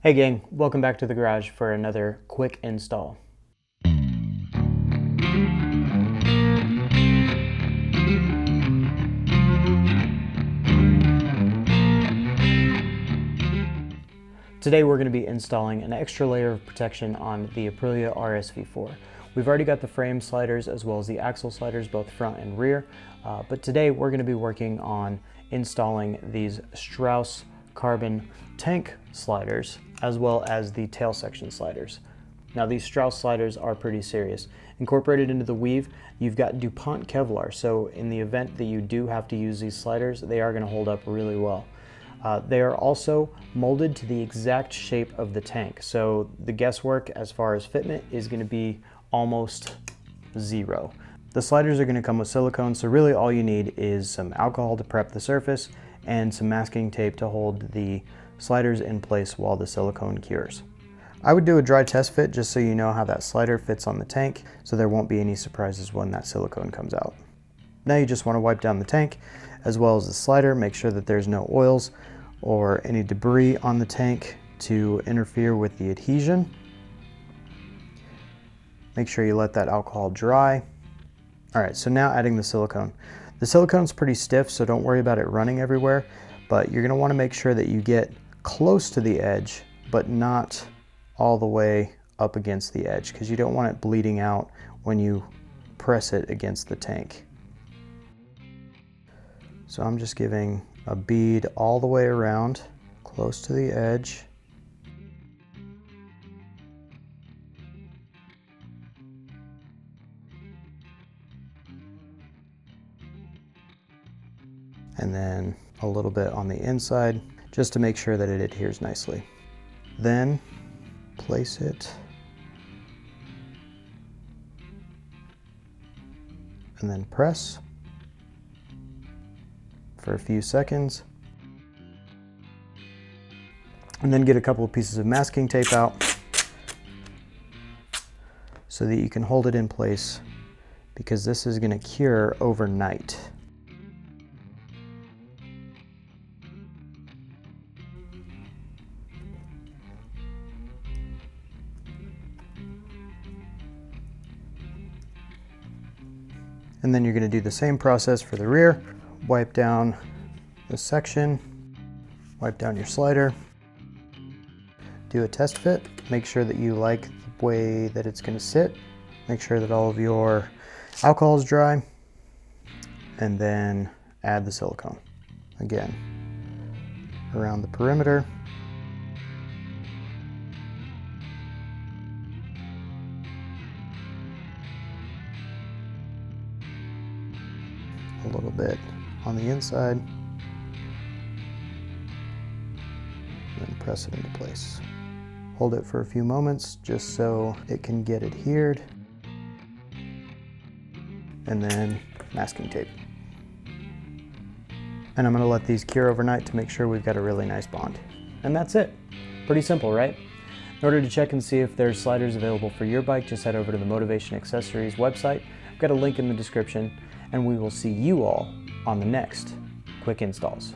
Hey gang, welcome back to the garage for another quick install. Today we're going to be installing an extra layer of protection on the Aprilia RSV4. We've already got the frame sliders as well as the axle sliders, both front and rear, but today we're going to be working on installing these Strauss carbon tank sliders as well as the tail section sliders. Now these Strauss sliders are pretty serious. Incorporated into the weave, you've got DuPont Kevlar, so in the event that you do have to use these sliders, they are going to hold up really well. They are also molded to the exact shape of the tank, so the guesswork as far as fitment is going to be almost zero. The sliders are going to come with silicone, so really all you need is some alcohol to prep the surface and some masking tape to hold the sliders in place while the silicone cures. I would do a dry test fit just so you know how that slider fits on the tank, so there won't be any surprises when that silicone comes out. Now you just want to wipe down the tank as well as the slider, make sure that there's no oils or any debris on the tank to interfere with the adhesion. Make sure you let that alcohol dry. Alright, so now adding the silicone. The silicone's pretty stiff, so don't worry about it running everywhere, but you're going to want to make sure that you get close to the edge, but not all the way up against the edge, because you don't want it bleeding out when you press it against the tank. So I'm just giving a bead all the way around, close to the edge. And then a little bit on the inside, just to make sure that it adheres nicely. Then place it and then press for a few seconds, and then get a couple of pieces of masking tape out so that you can hold it in place, because this is going to cure overnight. And then you're going to do the same process for the rear. Wipe down the section, wipe down your slider, do a test fit, make sure that you like the way that it's going to sit, make sure that all of your alcohol is dry, and then add the silicone. Again, around the perimeter. A little bit on the inside, and then press it into place. Hold it for a few moments just so it can get adhered, and then masking tape. And I'm going to let these cure overnight to make sure we've got a really nice bond. And that's it. Pretty simple, right? In order to check and see if there's sliders available for your bike, just head over to the Motovation Accessories website. I've got a link in the description, and we will see you all on the next Quick Installs.